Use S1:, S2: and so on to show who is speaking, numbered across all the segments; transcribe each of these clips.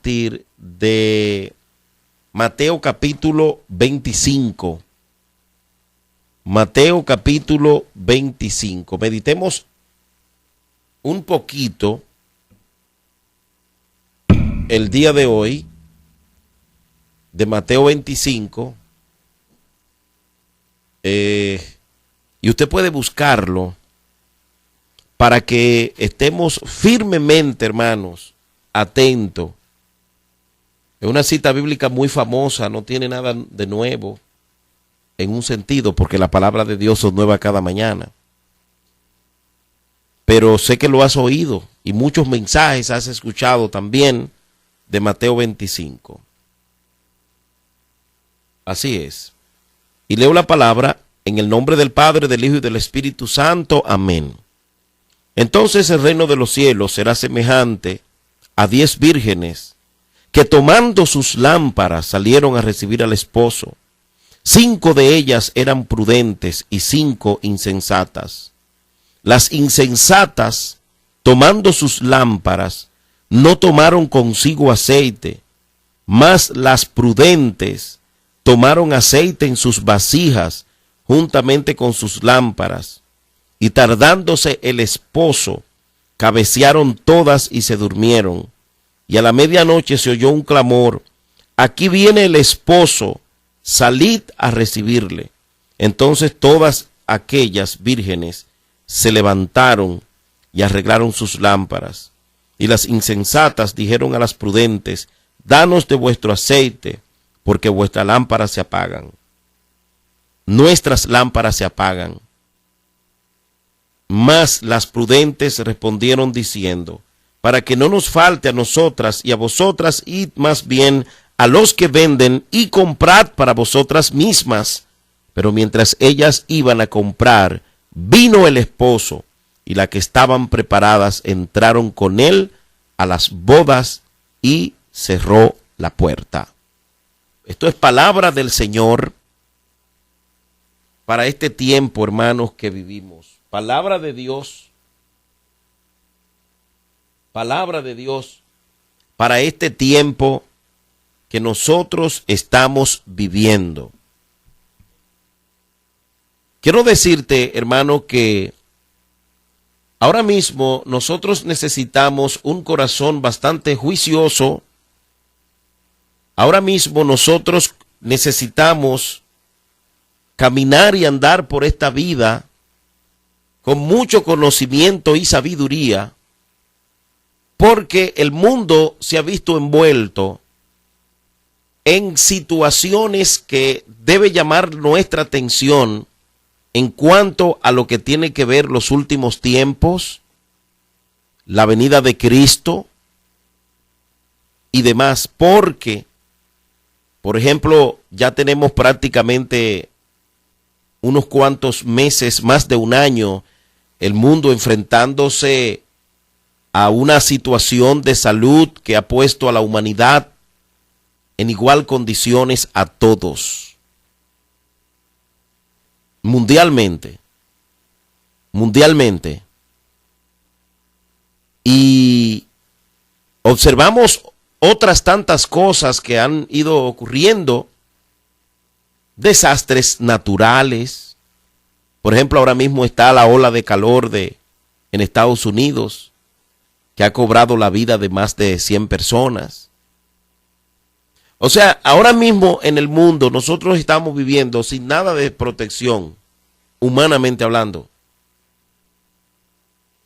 S1: partir de Mateo capítulo 25. Mateo capítulo 25. Meditemos un poquito el día de hoy de Mateo 25. Y usted puede buscarlo para que estemos firmemente, hermanos, atentos. Es una cita bíblica muy famosa, no tiene nada de nuevo en un sentido, porque la palabra de Dios es nueva cada mañana. Pero sé que lo has oído y muchos mensajes has escuchado también de Mateo 25. Así es. Y leo la palabra en el nombre del Padre, del Hijo y del Espíritu Santo. Amén. Entonces el reino de los cielos será semejante a 10 vírgenes que tomando sus lámparas salieron a recibir al esposo. 5 de ellas eran prudentes y 5 insensatas. Las insensatas, tomando sus lámparas, no tomaron consigo aceite, mas las prudentes tomaron aceite en sus vasijas juntamente con sus lámparas. Y tardándose el esposo, cabecearon todas y se durmieron. Y a la medianoche se oyó un clamor: aquí viene el esposo, salid a recibirle. Entonces todas aquellas vírgenes se levantaron y arreglaron sus lámparas. Y las insensatas dijeron a las prudentes: danos de vuestro aceite, porque vuestras lámparas se apagan. Nuestras lámparas se apagan. Mas las prudentes respondieron diciendo: para que no nos falte a nosotras y a vosotras, id más bien a los que venden y comprad para vosotras mismas. Pero mientras ellas iban a comprar, vino el esposo, y las que estaban preparadas entraron con él a las bodas y cerró la puerta. Esto es palabra del Señor para este tiempo, hermanos, que vivimos. Palabra de Dios para este tiempo que nosotros estamos viviendo. Quiero decirte, hermano, que ahora mismo nosotros necesitamos un corazón bastante juicioso. Ahora mismo nosotros necesitamos caminar y andar por esta vida con mucho conocimiento y sabiduría, porque el mundo se ha visto envuelto en situaciones que debe llamar nuestra atención en cuanto a lo que tiene que ver los últimos tiempos, la venida de Cristo y demás, porque, por ejemplo, ya tenemos prácticamente unos cuantos meses, más de un año, el mundo enfrentándose a una situación de salud que ha puesto a la humanidad en igual condiciones a todos. Mundialmente. Y observamos otras tantas cosas que han ido ocurriendo, desastres naturales. Por ejemplo, ahora mismo está la ola de calor en Estados Unidos, que ha cobrado la vida de más de 100 personas. O sea, ahora mismo en el mundo nosotros estamos viviendo sin nada de protección, humanamente hablando.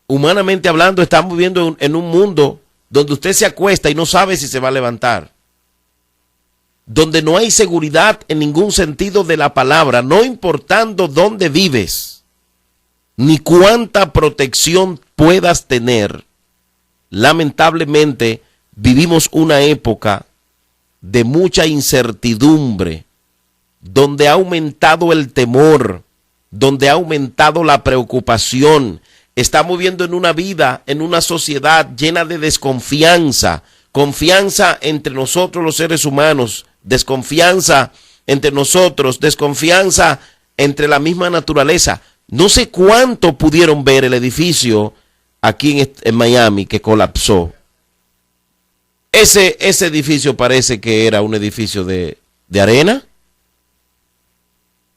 S1: Humanamente hablando, estamos viviendo en un mundo donde usted se acuesta y no sabe si se va a levantar. Donde no hay seguridad en ningún sentido de la palabra, no importando dónde vives, ni cuánta protección puedas tener. Lamentablemente, vivimos una época de mucha incertidumbre, donde ha aumentado el temor, donde ha aumentado la preocupación. Estamos viviendo en una vida, en una sociedad llena de desconfianza, confianza entre nosotros los seres humanos, desconfianza entre nosotros, desconfianza entre la misma naturaleza. No sé cuánto pudieron ver el edificio aquí en Miami que colapsó. Ese edificio parece que era un edificio de arena.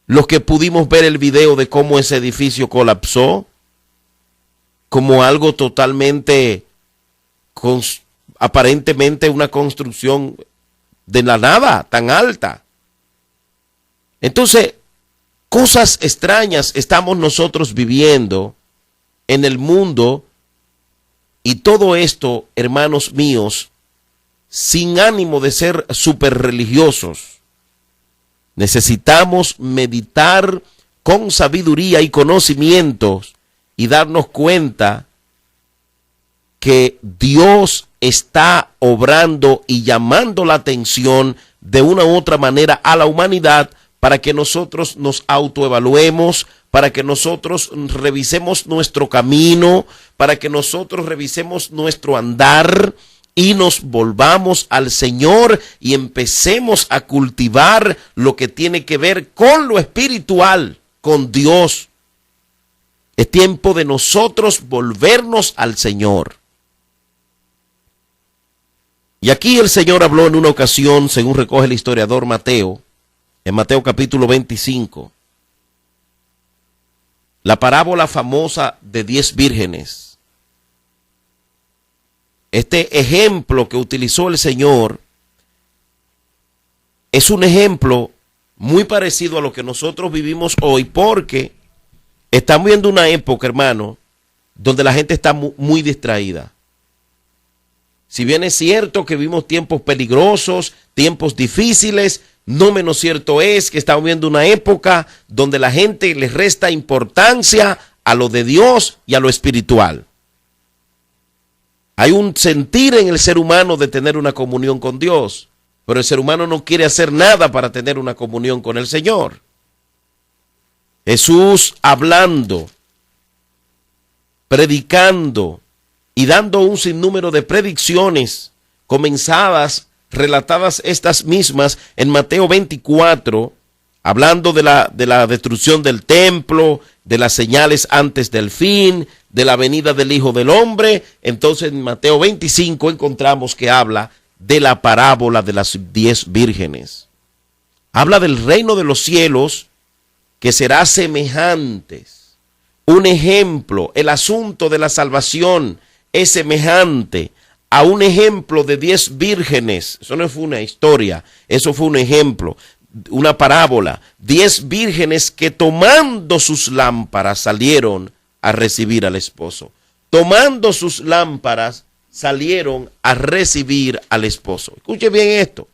S1: Los que pudimos ver el video de cómo ese edificio colapsó, como algo totalmente, aparentemente una construcción de la nada, tan alta. Entonces, cosas extrañas estamos nosotros viviendo en el mundo, y todo esto, hermanos míos, sin ánimo de ser súper religiosos. Necesitamos meditar con sabiduría y conocimientos y darnos cuenta que Dios está obrando y llamando la atención de una u otra manera a la humanidad para que nosotros nos autoevaluemos, para que nosotros revisemos nuestro camino, para que nosotros revisemos nuestro andar y nos volvamos al Señor y empecemos a cultivar lo que tiene que ver con lo espiritual, con Dios. Es tiempo de nosotros volvernos al Señor. Y aquí el Señor habló en una ocasión, según recoge el historiador Mateo, en Mateo capítulo 25, la parábola famosa de 10 vírgenes. Este ejemplo que utilizó el Señor es un ejemplo muy parecido a lo que nosotros vivimos hoy, porque estamos viendo una época, hermano, donde la gente está muy distraída. Si bien es cierto que vivimos tiempos peligrosos, tiempos difíciles, no menos cierto es que estamos viendo una época donde la gente le resta importancia a lo de Dios y a lo espiritual. Hay un sentir en el ser humano de tener una comunión con Dios, pero el ser humano no quiere hacer nada para tener una comunión con el Señor. Jesús hablando, predicando y dando un sinnúmero de predicciones comenzadas, relatadas estas mismas en Mateo 24, hablando de la destrucción del templo, de las señales antes del fin, de la venida del Hijo del Hombre. Entonces en Mateo 25 encontramos que habla de la parábola de las 10 vírgenes. Habla del reino de los cielos que será semejante. Un ejemplo, el asunto de la salvación es semejante a un ejemplo de 10 vírgenes. Eso no fue una historia, eso fue un ejemplo, una parábola. 10 vírgenes que tomando sus lámparas salieron a recibir al esposo. Tomando sus lámparas salieron a recibir al esposo. Escuche bien esto.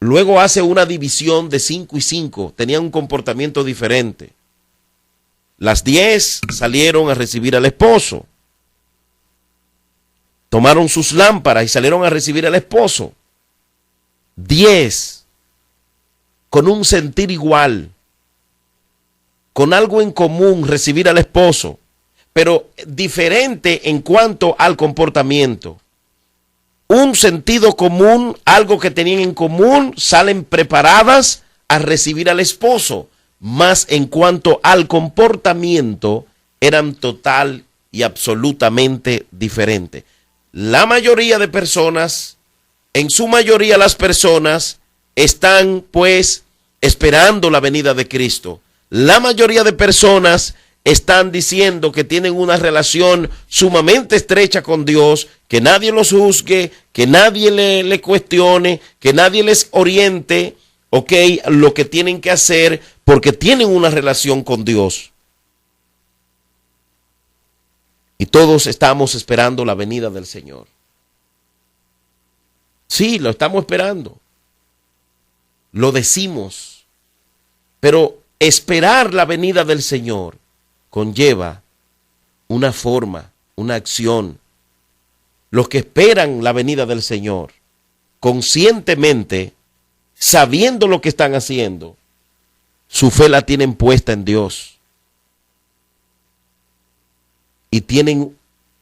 S1: Luego hace una división de 5 y 5. Tenían un comportamiento diferente. Las 10 salieron a recibir al esposo. Tomaron sus lámparas y salieron a recibir al esposo. 10 con un sentir igual, con algo en común, recibir al esposo, pero diferente en cuanto al comportamiento. Un sentido común, algo que tenían en común, salen preparadas a recibir al esposo, más en cuanto al comportamiento eran total y absolutamente diferentes. La mayoría de personas, en su mayoría las personas, están pues esperando la venida de Cristo. La mayoría de personas están diciendo que tienen una relación sumamente estrecha con Dios, que nadie los juzgue, que nadie le cuestione, que nadie les oriente, lo que tienen que hacer, porque tienen una relación con Dios. Y todos estamos esperando la venida del Señor. Sí, lo estamos esperando. Lo decimos. Pero esperar la venida del Señor conlleva una forma, una acción. Los que esperan la venida del Señor, conscientemente, sabiendo lo que están haciendo, su fe la tienen puesta en Dios. Y tienen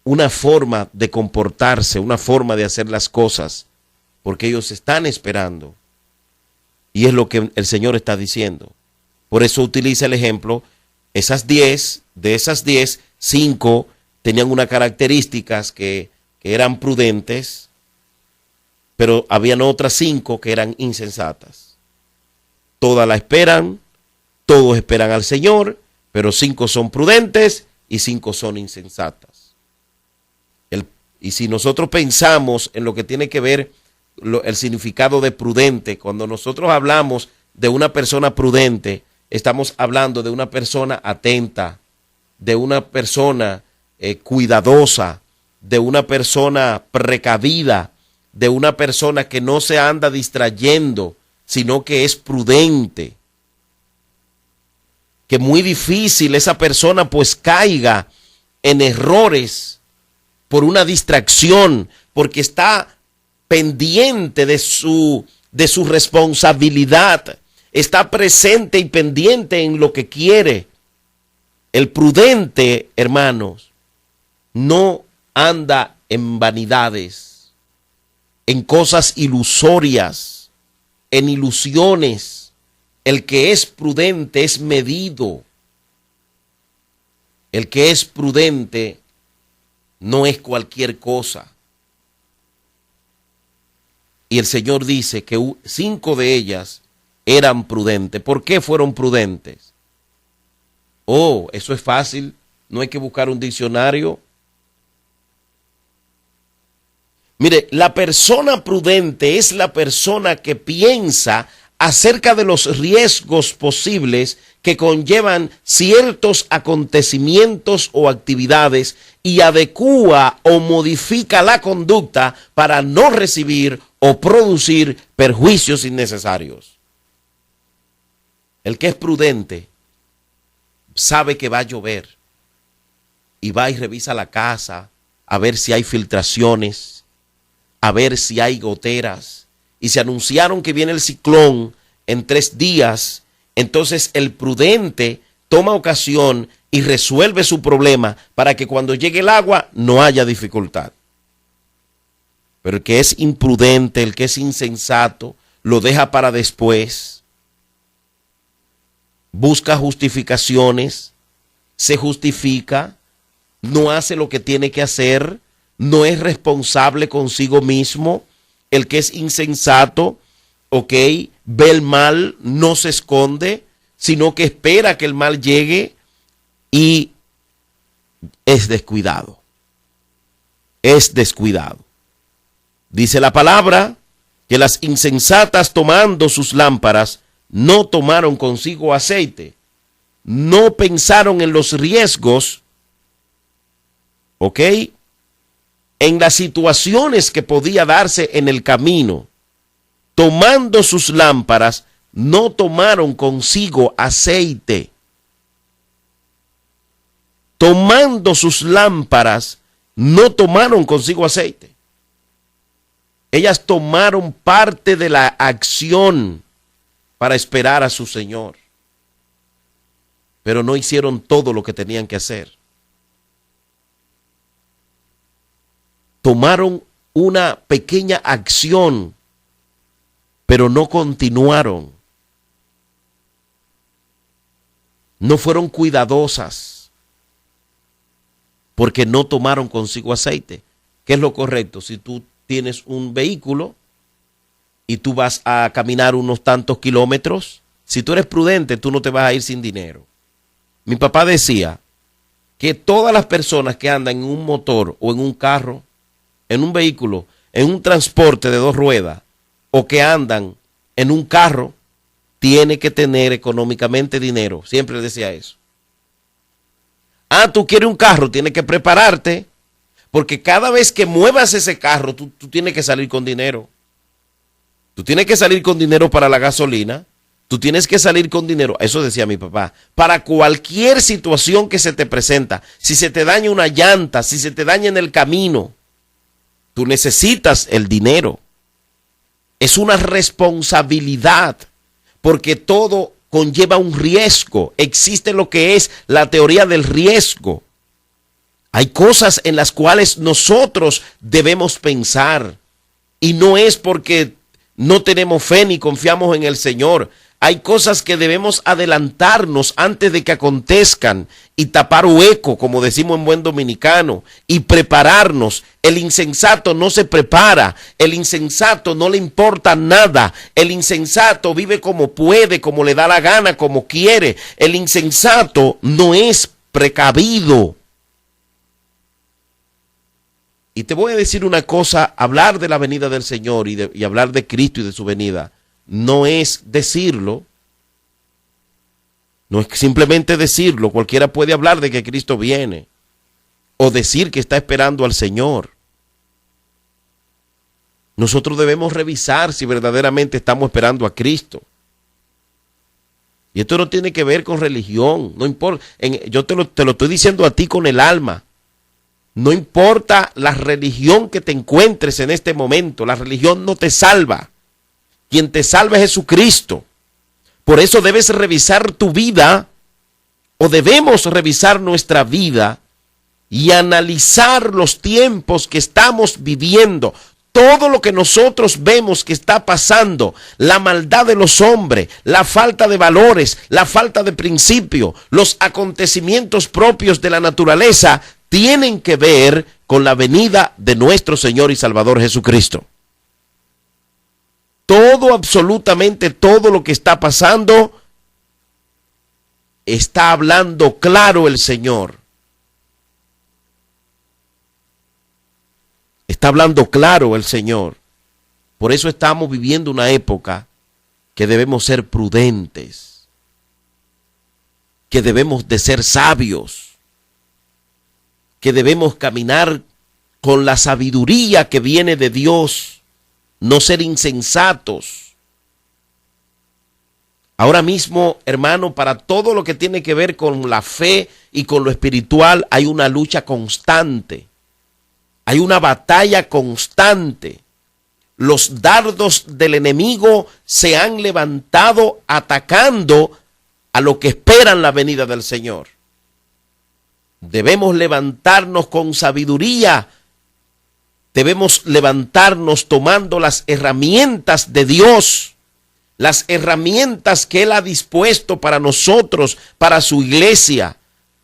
S1: una forma de comportarse, una forma de hacer las cosas, porque ellos están esperando. Y es lo que el Señor está diciendo. Por eso utiliza el ejemplo, de esas 10, 5 tenían unas características que eran prudentes, pero habían otras 5 que eran insensatas. Todas la esperan, todos esperan al Señor, pero 5 son prudentes y 5 son insensatas. Y si nosotros pensamos en lo que tiene que ver el significado de prudente, cuando nosotros hablamos de una persona prudente, estamos hablando de una persona atenta, de una persona cuidadosa, de una persona precavida, de una persona que no se anda distrayendo, sino que es prudente. Que muy difícil esa persona pues caiga en errores por una distracción, porque está pendiente de su responsabilidad, está presente y pendiente en lo que quiere. El prudente, hermanos, no anda en vanidades, en cosas ilusorias, en ilusiones. El que es prudente es medido. El que es prudente no es cualquier cosa. Y el Señor dice que 5 de ellas eran prudentes. ¿Por qué fueron prudentes? Oh, eso es fácil. No hay que buscar un diccionario. Mire, la persona prudente es la persona que piensa acerca de los riesgos posibles que conllevan ciertos acontecimientos o actividades y adecúa o modifica la conducta para no recibir o producir perjuicios innecesarios. El que es prudente sabe que va a llover y va y revisa la casa a ver si hay filtraciones, a ver si hay goteras. Y se anunciaron que viene el ciclón en 3 días. Entonces el prudente toma ocasión y resuelve su problema para que cuando llegue el agua no haya dificultad. Pero el que es imprudente, el que es insensato, lo deja para después. Busca justificaciones, se justifica, no hace lo que tiene que hacer, no es responsable consigo mismo. El que es insensato, ve el mal, no se esconde, sino que espera que el mal llegue y es descuidado. Es descuidado. Dice la palabra que las insensatas tomando sus lámparas no tomaron consigo aceite, no pensaron en los riesgos, en las situaciones que podía darse en el camino. Tomando sus lámparas, no tomaron consigo aceite. Tomando sus lámparas, no tomaron consigo aceite. Ellas tomaron parte de la acción para esperar a su Señor, pero no hicieron todo lo que tenían que hacer. Tomaron una pequeña acción, pero no continuaron. No fueron cuidadosas, porque no tomaron consigo aceite. ¿Qué es lo correcto? Si tú tienes un vehículo y tú vas a caminar unos tantos kilómetros, si tú eres prudente, tú no te vas a ir sin dinero. Mi papá decía que todas las personas que andan en un motor o en un carro, en un vehículo, en un transporte de 2 ruedas, o que andan en un carro, tiene que tener económicamente dinero. Siempre decía eso. Tú quieres un carro, tienes que prepararte, porque cada vez que muevas ese carro, tú tienes que salir con dinero. Tú tienes que salir con dinero para la gasolina, tú tienes que salir con dinero, eso decía mi papá, para cualquier situación que se te presenta. Si se te daña una llanta, si se te daña en el camino, tú necesitas el dinero. Es una responsabilidad, porque todo conlleva un riesgo. Existe lo que es la teoría del riesgo. Hay cosas en las cuales nosotros debemos pensar, y no es porque no tenemos fe ni confiamos en el Señor. Hay cosas que debemos adelantarnos antes de que acontezcan y tapar hueco, como decimos en buen dominicano, y prepararnos. El insensato no se prepara, el insensato no le importa nada, el insensato vive como puede, como le da la gana, como quiere. El insensato no es precavido. Y te voy a decir una cosa, hablar de la venida del Señor y hablar de Cristo y de su venida, no es decirlo, no es simplemente decirlo. Cualquiera puede hablar de que Cristo viene o decir que está esperando al Señor. Nosotros debemos revisar si verdaderamente estamos esperando a Cristo. Y esto no tiene que ver con religión, no importa. Yo te lo estoy diciendo a ti con el alma. No importa la religión que te encuentres en este momento, la religión no te salva. Quien te salva es Jesucristo. Por eso debes revisar tu vida, o debemos revisar nuestra vida y analizar los tiempos que estamos viviendo. Todo lo que nosotros vemos que está pasando, la maldad de los hombres, la falta de valores, la falta de principio, los acontecimientos propios de la naturaleza, tienen que ver con la venida de nuestro Señor y Salvador Jesucristo. Todo, absolutamente todo lo que está pasando, está hablando claro el Señor. Está hablando claro el Señor. Por eso estamos viviendo una época que debemos ser prudentes, que debemos de ser sabios, que debemos caminar con la sabiduría que viene de Dios. No ser insensatos. Ahora mismo, hermano, para todo lo que tiene que ver con la fe y con lo espiritual, hay una lucha constante. Hay una batalla constante. Los dardos del enemigo se han levantado atacando a lo que esperan la venida del Señor. Debemos levantarnos con sabiduría. Debemos levantarnos tomando las herramientas de Dios, las herramientas que Él ha dispuesto para nosotros, para su iglesia,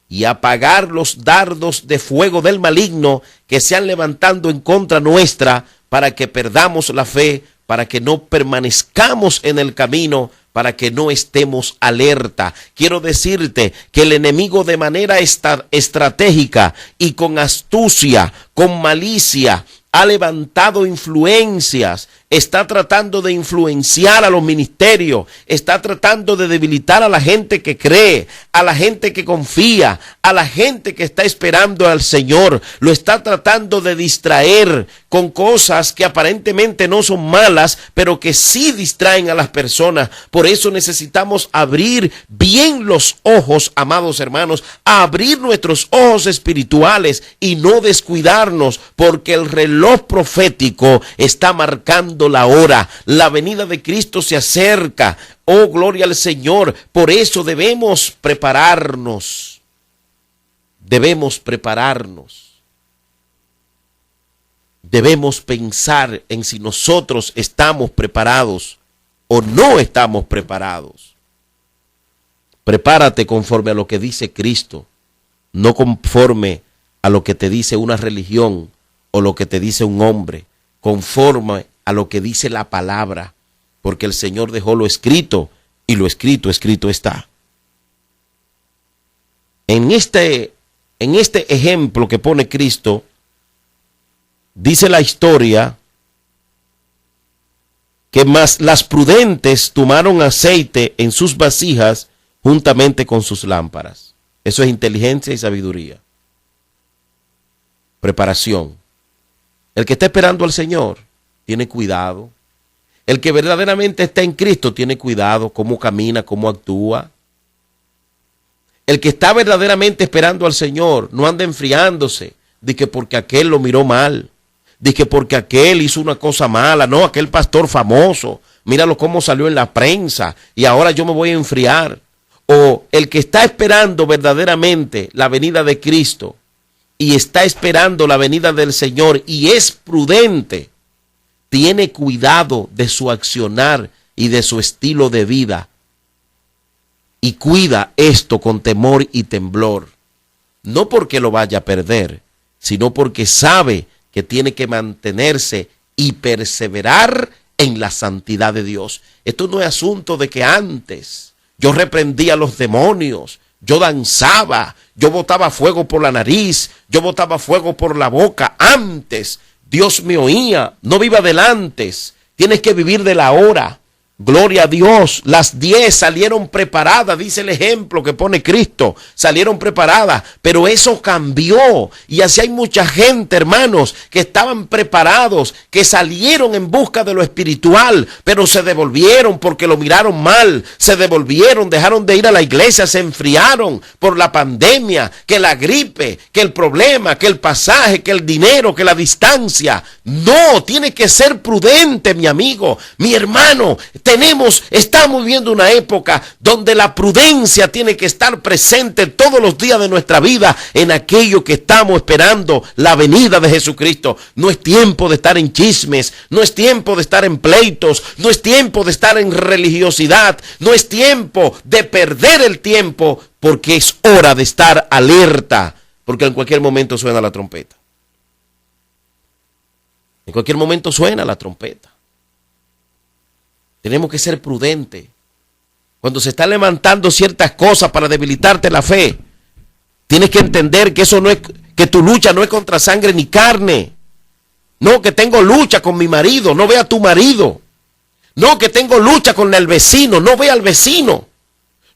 S1: y apagar los dardos de fuego del maligno que se han levantando en contra nuestra para que perdamos la fe, para que no permanezcamos en el camino, para que no estemos alerta. Quiero decirte que el enemigo de manera estratégica y con astucia, con malicia, ha levantado influencias, está tratando de influenciar a los ministerios, está tratando de debilitar a la gente que cree, a la gente que confía, a la gente que está esperando al Señor. Lo está tratando de distraer con cosas que aparentemente no son malas, pero que sí distraen a las personas. Por eso necesitamos abrir bien los ojos, amados hermanos, abrir nuestros ojos espirituales y no descuidarnos, porque el reloj profético está marcando la hora. La venida de Cristo se acerca. Oh, gloria al Señor. Por eso debemos prepararnos. Debemos prepararnos. Debemos pensar en si nosotros estamos preparados o no estamos preparados. Prepárate conforme a lo que dice Cristo, no conforme a lo que te dice una religión o lo que te dice un hombre, conforme a lo que dice la palabra, porque el Señor dejó lo escrito y lo escrito, escrito está. En este ejemplo que pone Cristo, dice la historia que más las prudentes tomaron aceite en sus vasijas juntamente con sus lámparas. Eso es inteligencia y sabiduría. Preparación. El que está esperando al Señor tiene cuidado. El que verdaderamente está en Cristo tiene cuidado cómo camina, cómo actúa. El que está verdaderamente esperando al Señor no anda enfriándose de que porque aquel lo miró mal, de que porque aquel hizo una cosa mala, no, aquel pastor famoso, míralo cómo salió en la prensa y ahora yo me voy a enfriar. O el que está esperando verdaderamente la venida de Cristo y está esperando la venida del Señor y es prudente, tiene cuidado de su accionar y de su estilo de vida, y cuida esto con temor y temblor, no porque lo vaya a perder, sino porque sabe que tiene que mantenerse y perseverar en la santidad de Dios. Esto no es asunto de que antes yo reprendía a los demonios, yo danzaba, yo botaba fuego por la nariz, yo botaba fuego por la boca. Antes Dios me oía, no viva del antes, tienes que vivir de la hora. Gloria a Dios, las 10 salieron preparadas, dice el ejemplo que pone Cristo, salieron preparadas, pero eso cambió y así hay mucha gente, hermanos, que estaban preparados, que salieron en busca de lo espiritual, pero se devolvieron porque lo miraron mal, se devolvieron, dejaron de ir a la iglesia, se enfriaron por la pandemia, que la gripe, que el problema, que el pasaje, que el dinero, que la distancia. No, tiene que ser prudente, mi amigo, mi hermano. Estamos viviendo una época donde la prudencia tiene que estar presente todos los días de nuestra vida en aquello que estamos esperando, la venida de Jesucristo. No es tiempo de estar en chismes, no es tiempo de estar en pleitos, no es tiempo de estar en religiosidad, no es tiempo de perder el tiempo, porque es hora de estar alerta, porque en cualquier momento suena la trompeta. En cualquier momento suena la trompeta. Tenemos que ser prudentes. Cuando se están levantando ciertas cosas para debilitarte la fe, tienes que entender que eso no es, que tu lucha no es contra sangre ni carne. No, que tengo lucha con mi marido, no ve a tu marido. No, que tengo lucha con el vecino, no ve al vecino.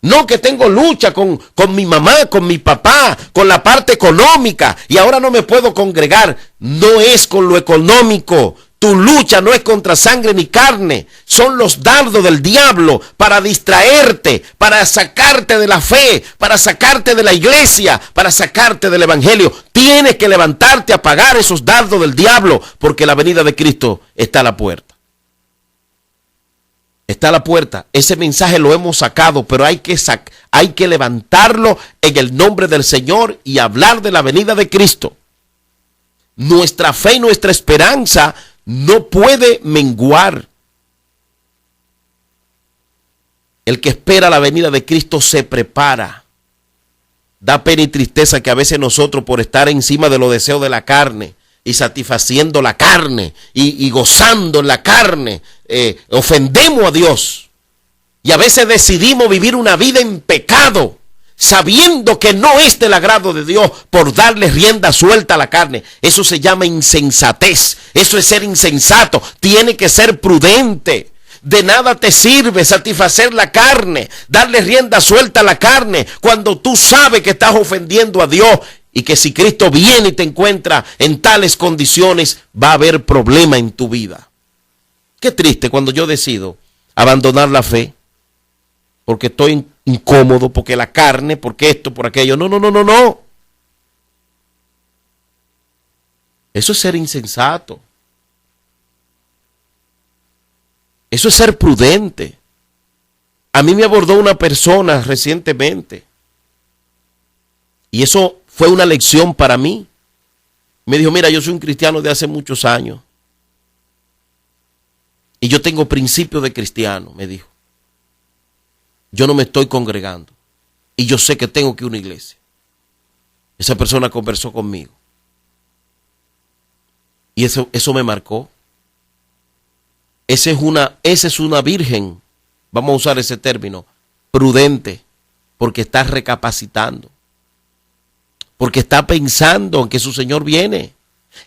S1: No, que tengo lucha con mi mamá, con mi papá, con la parte económica y ahora no me puedo congregar. No es con lo económico. Tu lucha no es contra sangre ni carne, son los dardos del diablo para distraerte, para sacarte de la fe, para sacarte de la iglesia, para sacarte del evangelio. Tienes que levantarte a apagar esos dardos del diablo porque la venida de Cristo está a la puerta. Está a la puerta. Ese mensaje lo hemos sacado, pero hay que levantarlo en el nombre del Señor y hablar de la venida de Cristo. Nuestra fe y nuestra esperanza no puede menguar. El que espera la venida de Cristo se prepara. Da pena y tristeza que a veces nosotros, por estar encima de los deseos de la carne y satisfaciendo la carne y gozando en la carne, ofendemos a Dios. Y a veces decidimos vivir una vida en pecado, sabiendo que no es del agrado de Dios, por darle rienda suelta a la carne. Eso se llama insensatez. Eso es ser insensato. Tiene que ser prudente. De nada te sirve satisfacer la carne, darle rienda suelta a la carne, cuando tú sabes que estás ofendiendo a Dios y que si Cristo viene y te encuentra en tales condiciones, va a haber problema en tu vida. Qué triste cuando yo decido abandonar la fe porque estoy incómodo, porque la carne, porque esto, por aquello. No. Eso es ser insensato. Eso es ser prudente. A mí me abordó una persona recientemente y eso fue una lección para mí. Me dijo, mira, yo soy un cristiano de hace muchos años y yo tengo principios de cristiano, me dijo. Yo no me estoy congregando y yo sé que tengo que ir a una iglesia. Esa persona conversó conmigo y eso me marcó. Esa es una virgen, vamos a usar ese término, prudente, porque está recapacitando, porque está pensando en que su Señor viene.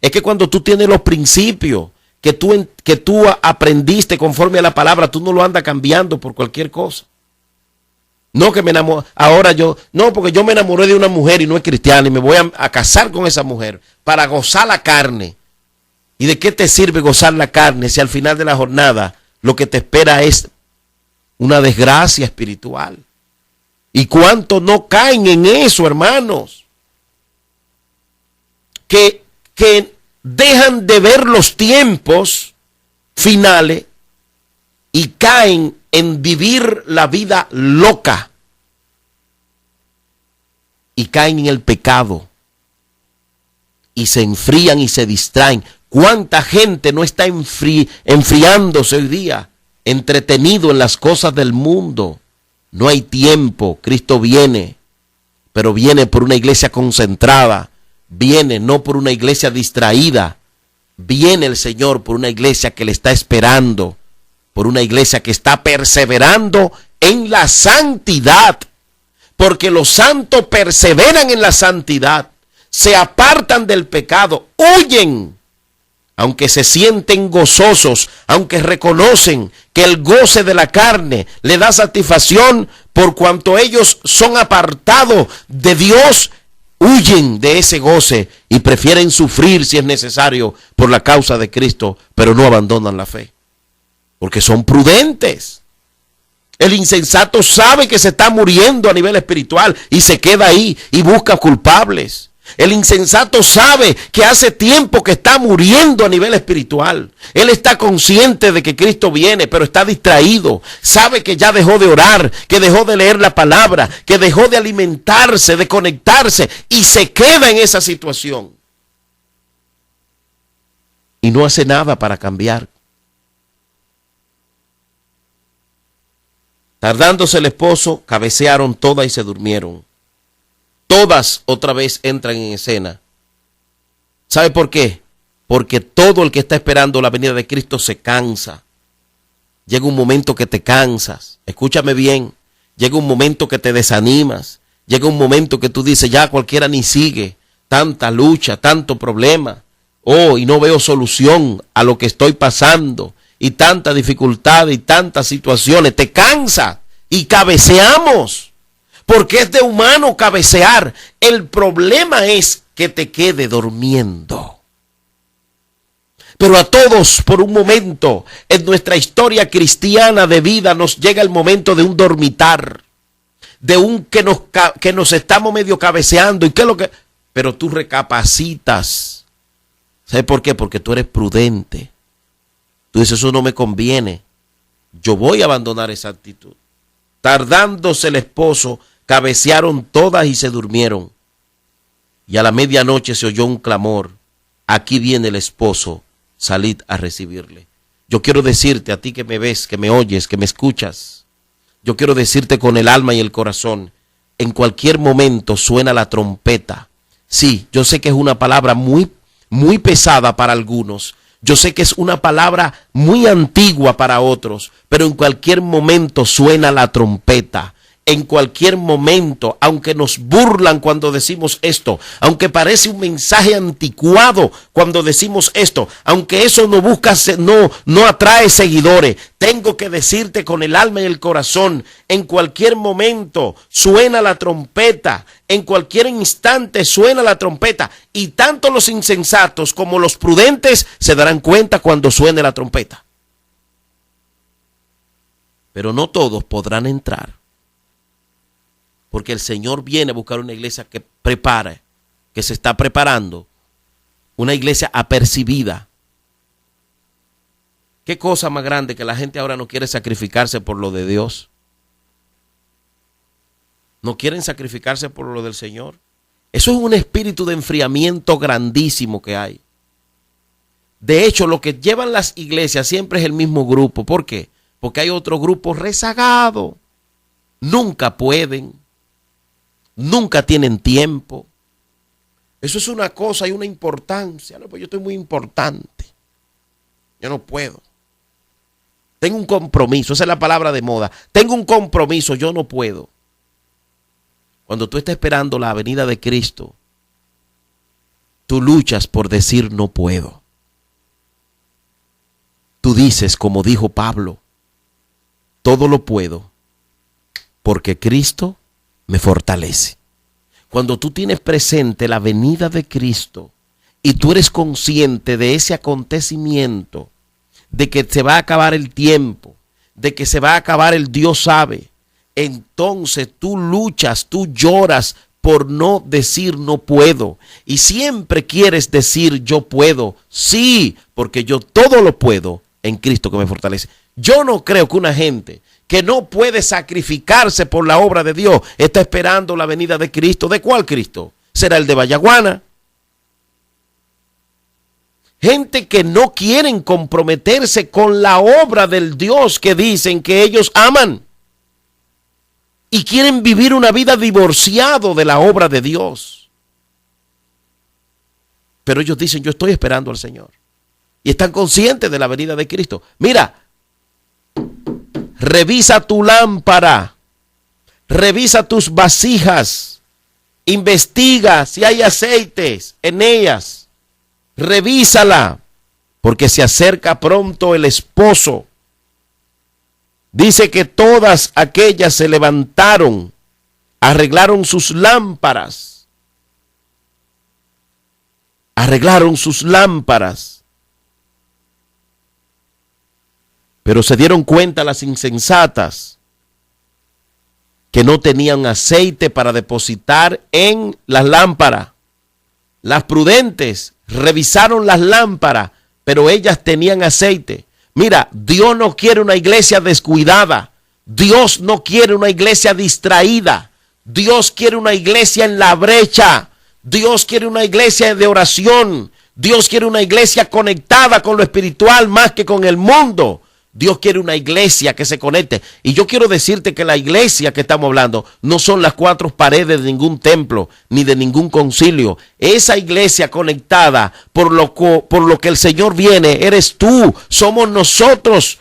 S1: Es que cuando tú tienes los principios que tú aprendiste conforme a la palabra, tú no lo andas cambiando por cualquier cosa. No que me enamoré, porque yo me enamoré de una mujer y no es cristiana y me voy a casar con esa mujer para gozar la carne. ¿Y de qué te sirve gozar la carne si al final de la jornada lo que te espera es una desgracia espiritual? ¿Y cuántos no caen en eso, hermanos? Que dejan de ver los tiempos finales y caen en vivir la vida loca. Y caen en el pecado. Y se enfrían y se distraen. ¿Cuánta gente no está enfriándose hoy día, entretenido en las cosas del mundo? No hay tiempo. Cristo viene, pero viene por una iglesia concentrada. Viene no por una iglesia distraída. Viene el Señor por una iglesia que le está esperando, por una iglesia que está perseverando en la santidad. Porque los santos perseveran en la santidad, se apartan del pecado, huyen, aunque se sienten gozosos, aunque reconocen que el goce de la carne le da satisfacción por cuanto ellos son apartados de Dios, huyen de ese goce y prefieren sufrir si es necesario por la causa de Cristo, pero no abandonan la fe, porque son prudentes. El insensato sabe que se está muriendo a nivel espiritual y se queda ahí y busca culpables. El insensato sabe que hace tiempo que está muriendo a nivel espiritual. Él está consciente de que Cristo viene, pero está distraído. Sabe que ya dejó de orar, que dejó de leer la palabra, que dejó de alimentarse, de conectarse y se queda en esa situación. Y no hace nada para cambiar. Tardándose el esposo, cabecearon todas y se durmieron. Todas otra vez entran en escena. ¿Sabe por qué? Porque todo el que está esperando la venida de Cristo se cansa. Llega un momento que te cansas. Escúchame bien. Llega un momento que te desanimas. Llega un momento que tú dices, ya cualquiera ni sigue. Tanta lucha, tanto problema. Oh, y no veo solución a lo que estoy pasando. Y tanta dificultad y tantas situaciones. Te cansa y cabeceamos. Porque es de humano cabecear. El problema es que te quede durmiendo. Pero a todos por un momento en nuestra historia cristiana de vida nos llega el momento de un dormitar. De un que nos estamos medio cabeceando. ¿Y qué es lo que? Pero tú recapacitas. ¿Sabes por qué? Porque tú eres prudente. Tú dices, eso no me conviene. Yo voy a abandonar esa actitud. Tardándose el esposo, cabecearon todas y se durmieron. Y a la medianoche se oyó un clamor. Aquí viene el esposo, salid a recibirle. Yo quiero decirte a ti que me ves, que me oyes, que me escuchas. Yo quiero decirte con el alma y el corazón. En cualquier momento suena la trompeta. Sí, yo sé que es una palabra muy pesada para algunos. Yo sé que es una palabra muy antigua para otros, pero en cualquier momento suena la trompeta. En cualquier momento, aunque nos burlan cuando decimos esto, aunque parece un mensaje anticuado cuando decimos esto, aunque eso no atrae seguidores, tengo que decirte con el alma y el corazón, en cualquier momento suena la trompeta, en cualquier instante suena la trompeta, y tanto los insensatos como los prudentes se darán cuenta cuando suene la trompeta. Pero no todos podrán entrar. Porque el Señor viene a buscar una iglesia que prepare, que se está preparando, una iglesia apercibida. ¿Qué cosa más grande que la gente ahora no quiere sacrificarse por lo de Dios? ¿No quieren sacrificarse por lo del Señor? Eso es un espíritu de enfriamiento grandísimo que hay. De hecho, lo que llevan las iglesias siempre es el mismo grupo. ¿Por qué? Porque hay otro grupo rezagado. Nunca pueden. Nunca tienen tiempo. Eso es una cosa y una importancia. No, pues yo estoy muy importante. Yo no puedo. Tengo un compromiso. Esa es la palabra de moda. Tengo un compromiso. Yo no puedo. Cuando tú estás esperando la venida de Cristo, tú luchas por decir no puedo. Tú dices, como dijo Pablo, todo lo puedo porque Cristo me fortalece. Cuando tú tienes presente la venida de Cristo y tú eres consciente de ese acontecimiento, de que se va a acabar el tiempo, de que se va a acabar el Dios sabe, entonces tú luchas, tú lloras por no decir no puedo. Y siempre quieres decir yo puedo. Sí, porque yo todo lo puedo en Cristo que me fortalece. Yo no creo que una gente que no puede sacrificarse por la obra de Dios está esperando la venida de Cristo. ¿De cuál Cristo? ¿Será el de Vallaguana? Gente que no quieren comprometerse con la obra del Dios que dicen que ellos aman. y quieren vivir una vida divorciado de la obra de Dios. Pero ellos dicen, yo estoy esperando al Señor. Y están conscientes de la venida de Cristo. Mira, revisa tu lámpara, revisa tus vasijas, investiga si hay aceites en ellas, revísala, porque se acerca pronto el esposo. Dice que todas aquellas se levantaron, arreglaron sus lámparas, pero se dieron cuenta las insensatas que no tenían aceite para depositar en las lámparas. Las prudentes revisaron las lámparas, pero ellas tenían aceite. Mira, Dios no quiere una iglesia descuidada. Dios no quiere una iglesia distraída. Dios quiere una iglesia en la brecha. Dios quiere una iglesia de oración. Dios quiere una iglesia conectada con lo espiritual más que con el mundo. Dios quiere una iglesia que se conecte. Y yo quiero decirte que la iglesia que estamos hablando no son las cuatro paredes de ningún templo ni de ningún concilio. Esa iglesia conectada por lo que el Señor viene, eres tú, somos nosotros.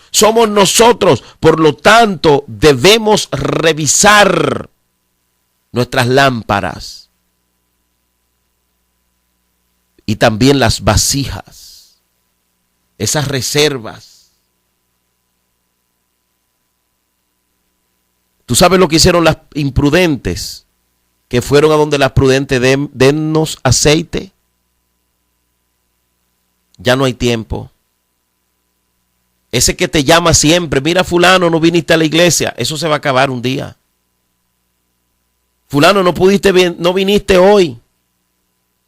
S1: Por lo tanto, debemos revisar nuestras lámparas y también las vasijas, esas reservas. ¿Tú sabes lo que hicieron las imprudentes? Que fueron a donde las prudentes, dennos aceite. Ya no hay tiempo. Ese que te llama siempre, mira fulano, no viniste a la iglesia, eso se va a acabar un día. Fulano, no viniste hoy.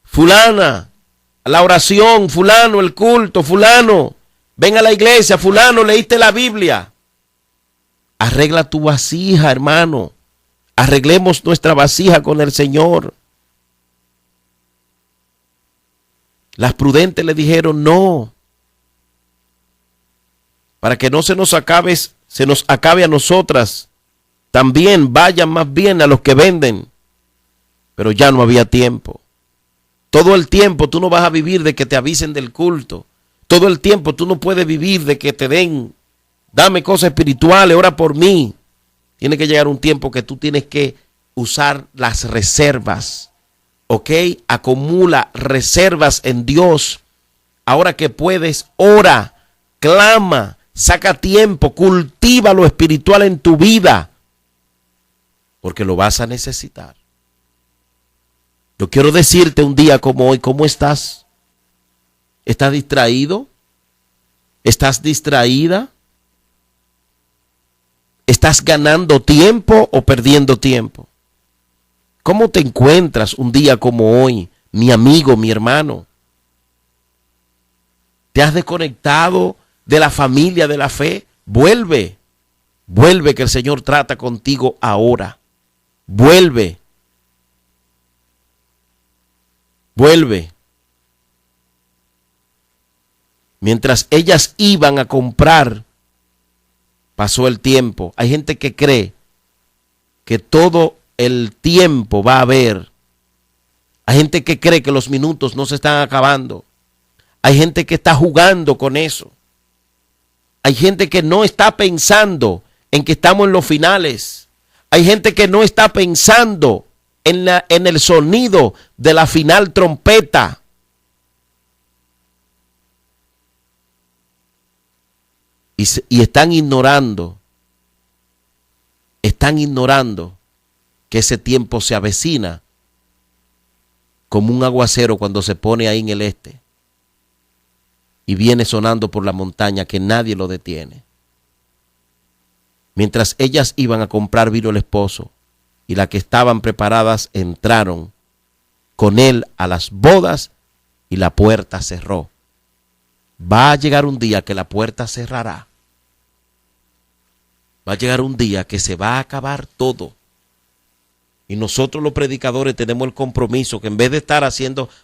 S1: Fulana, la oración, fulano, el culto, fulano, ven a la iglesia, fulano, leíste la Biblia. Arregla tu vasija, hermano. Arreglemos nuestra vasija con el Señor. Las prudentes le dijeron no. Para que no se nos acabe a nosotras. También vayan más bien a los que venden. Pero ya no había tiempo. Todo el tiempo tú no vas a vivir de que te avisen del culto. Todo el tiempo tú no puedes vivir de que te den. Dame cosas espirituales, ora por mí. Tiene que llegar un tiempo que tú tienes que usar las reservas. ¿Ok? Acumula reservas en Dios. Ahora que puedes, ora, clama, saca tiempo, cultiva lo espiritual en tu vida. Porque lo vas a necesitar. Yo quiero decirte un día como hoy, ¿cómo estás? ¿Estás distraído? ¿Estás distraída? ¿Estás ganando tiempo o perdiendo tiempo? ¿Cómo te encuentras un día como hoy, mi amigo, mi hermano? ¿Te has desconectado de la familia de la fe? Vuelve que el Señor trata contigo ahora. Vuelve. Mientras ellas iban a comprar, pasó el tiempo. Hay gente que cree que todo el tiempo va a haber. Hay gente que cree que los minutos no se están acabando. Hay gente que está jugando con eso. Hay gente que no está pensando en que estamos en los finales. Hay gente que no está pensando en el sonido de la final trompeta. Y están ignorando que ese tiempo se avecina como un aguacero cuando se pone ahí en el este y viene sonando por la montaña que nadie lo detiene. Mientras ellas iban a comprar vino el esposo y las que estaban preparadas entraron con él a las bodas y la puerta cerró. Va a llegar un día que la puerta cerrará. Va a llegar un día que se va a acabar todo. Y nosotros los predicadores tenemos el compromiso que en vez de estar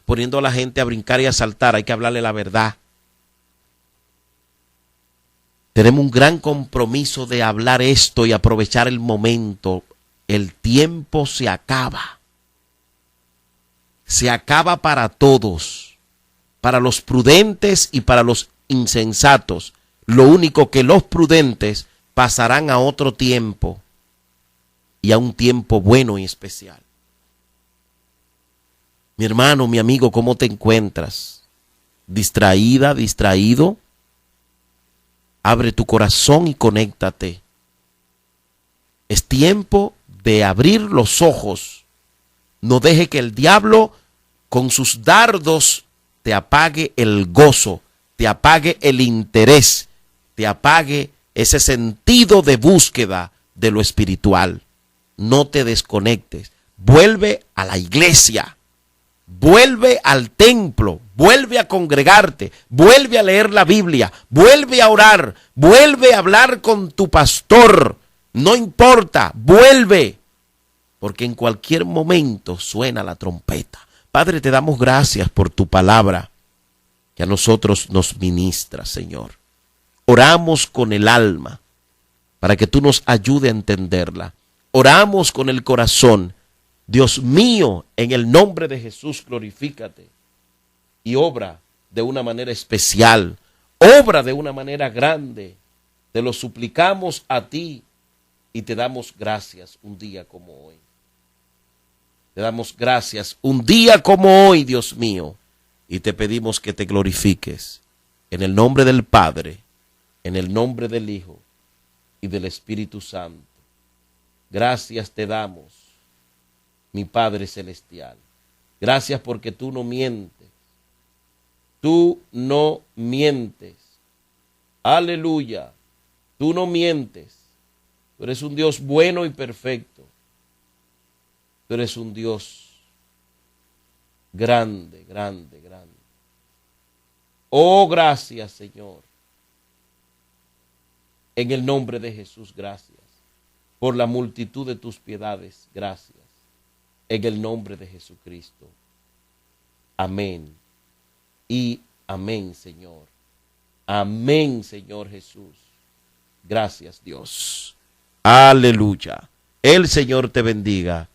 S1: poniendo a la gente a brincar y a saltar, hay que hablarle la verdad. Tenemos un gran compromiso de hablar esto y aprovechar el momento el tiempo se acaba. Se acaba para todos, para los prudentes y para los insensatos. Lo único que los prudentes pasarán a otro tiempo y a un tiempo bueno y especial. Mi hermano, mi amigo, ¿cómo te encuentras? ¿Distraída, distraído? Abre tu corazón y conéctate. Es tiempo de abrir los ojos. No deje que el diablo con sus dardos te apague el gozo, te apague el interés, te apague ese sentido de búsqueda de lo espiritual. No te desconectes. Vuelve a la iglesia. Vuelve al templo, vuelve a congregarte, vuelve a leer la Biblia, vuelve a orar, vuelve a hablar con tu pastor. No importa, vuelve, porque en cualquier momento suena la trompeta. Padre, te damos gracias por tu palabra que a nosotros nos ministra, Señor. Oramos con el alma para que tú nos ayudes a entenderla. Oramos con el corazón. Dios mío, en el nombre de Jesús, glorifícate y obra de una manera especial, obra de una manera grande. Te lo suplicamos a ti y te damos gracias un día como hoy. Te damos gracias un día como hoy, Dios mío, y te pedimos que te glorifiques en el nombre del Padre, en el nombre del Hijo y del Espíritu Santo. Gracias te damos, mi Padre Celestial. Gracias porque tú no mientes. Tú no mientes. Aleluya. Tú no mientes. Tú eres un Dios bueno y perfecto. Tú eres un Dios grande, grande, grande. Oh, gracias, Señor. En el nombre de Jesús, gracias. Por la multitud de tus piedades, gracias. En el nombre de Jesucristo. Amén. Y amén, Señor. Amén, Señor Jesús. Gracias, Dios. Aleluya. El Señor te bendiga